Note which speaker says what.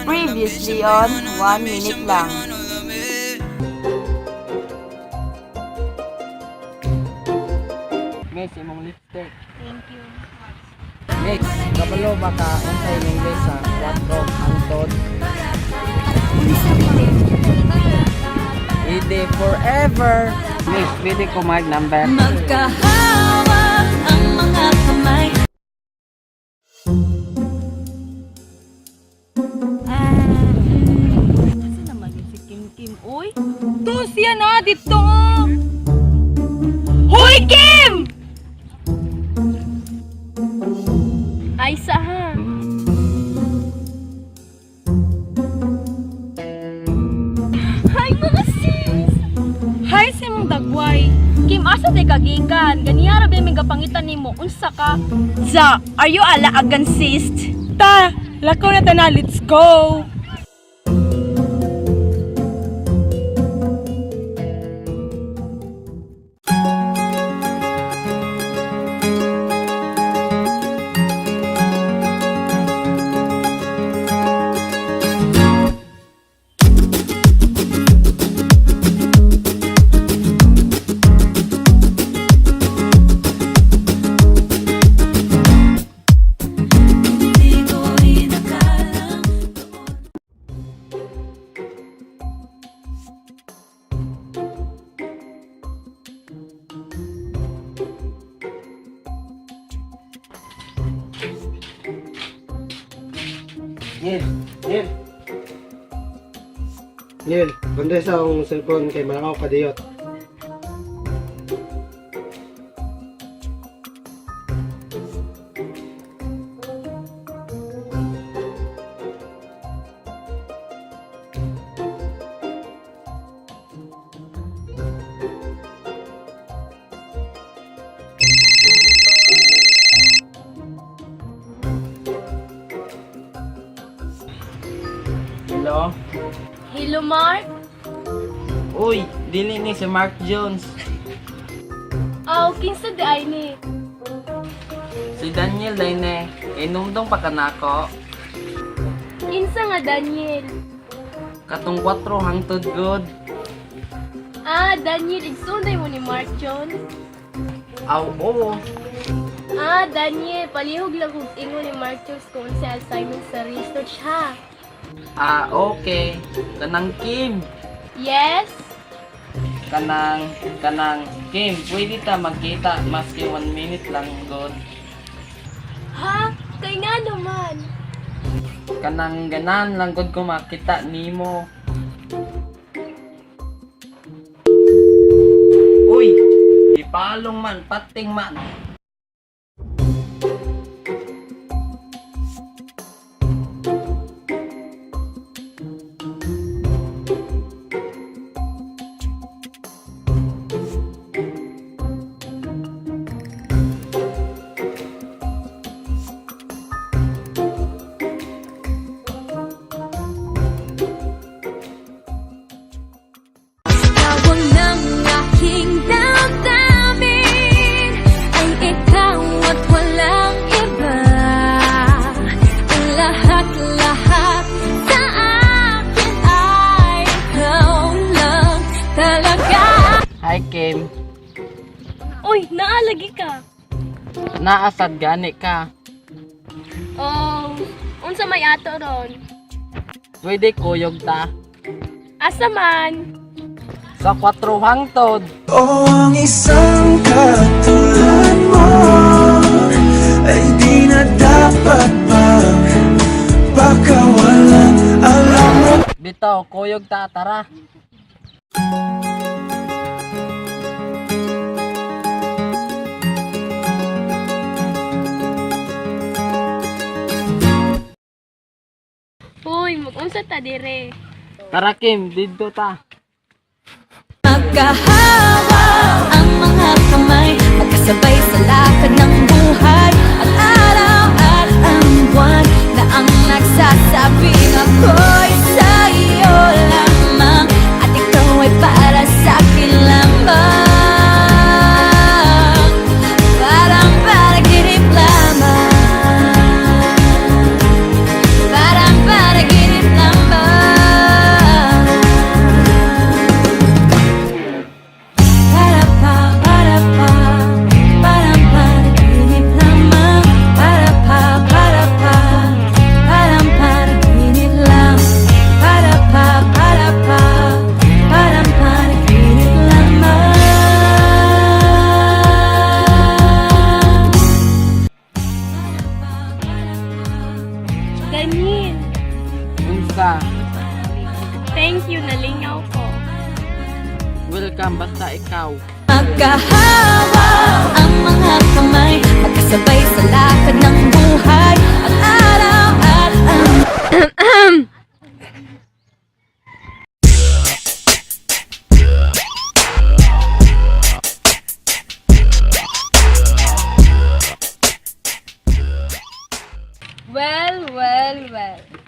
Speaker 1: Previously on 1 minute lang.
Speaker 2: Miss, imong lipstick.
Speaker 3: Thank you.
Speaker 2: Next, kapalo baka unsay ng English sa 4 hangtod. Ide forever. Miss, pwede ko mag-number.
Speaker 3: Magkahawak ang mga kamay. Kasi naman yun si Kim Kim, uy. To siya na dito. Hoy, Kim! Ay, saha. Hi, mga sis! Hi, sa mong dagway. Kim, asa di kagikan? Ganiyara ba may kapangitan ni mo? Unsa ka? Za, are you alaagan sis? Ta, lakaw na na, let's go!
Speaker 4: Nil, banday sa akong cellphone kay malakaw ka diyot.
Speaker 2: Hello?
Speaker 3: Hello, Mark?
Speaker 2: Uy, dili ni si Mark Jones.
Speaker 3: Aw, kinsa di ay ni?
Speaker 2: Si Daniel dayne. Inumdong pa kanako.
Speaker 3: Kinsa nga Daniel?
Speaker 2: Katong 4 hangtod good.
Speaker 3: Ah, Daniel, igsunday mo ni Mark John?
Speaker 2: Aw, oo.
Speaker 3: Ah, Daniel, palihog lang kung ingo ni Mark Jones kung sa assignment sa research, ha?
Speaker 2: Ah, okay. Kanang Kim.
Speaker 3: Yes?
Speaker 2: Kanang Kim, pwede ta magkita maski 1 minute lang good.
Speaker 3: Ha? Kay nga naman.
Speaker 2: Kanang ganan lang good ko makita nimo. Uy, ipalong man, pating man.
Speaker 3: Tawag ng aking damdamin ay ikaw at walang iba. Lahat-lahat sa akin ay ikaw lang talaga.
Speaker 2: Hi Kim,
Speaker 3: Uy, naalagi ka.
Speaker 2: naasad gani ka.
Speaker 3: Oh, unsa may ato ron?
Speaker 2: Pwede kuyog ta.
Speaker 3: Asa man?
Speaker 2: Sa 4 hangtod.
Speaker 5: O ang isang katulad mo ay di na dapat pa baka walang alam mo.
Speaker 2: Bitaw, kuyog ta, tara.
Speaker 3: Uy, mag-unsa ta dire?
Speaker 2: Tara Kim, dito ta.
Speaker 3: Magkahawak ang mga kamay, magkasabay sa lakad ng buhay. Ang araw at ang buwan na ang nagsasabing ako'y sa iyo lamang at ikaw ay para sa akin lamang. Parang panaginip lamang. Parang panaginip lamang.
Speaker 6: ganin.
Speaker 2: Unsa?
Speaker 6: Thank you, nalingaw ko.
Speaker 2: Welcome basta ikaw.
Speaker 3: Magkahawa ang mga kamay, magkasabay sa lakad ng buhay. Ang araw at ang
Speaker 6: Well.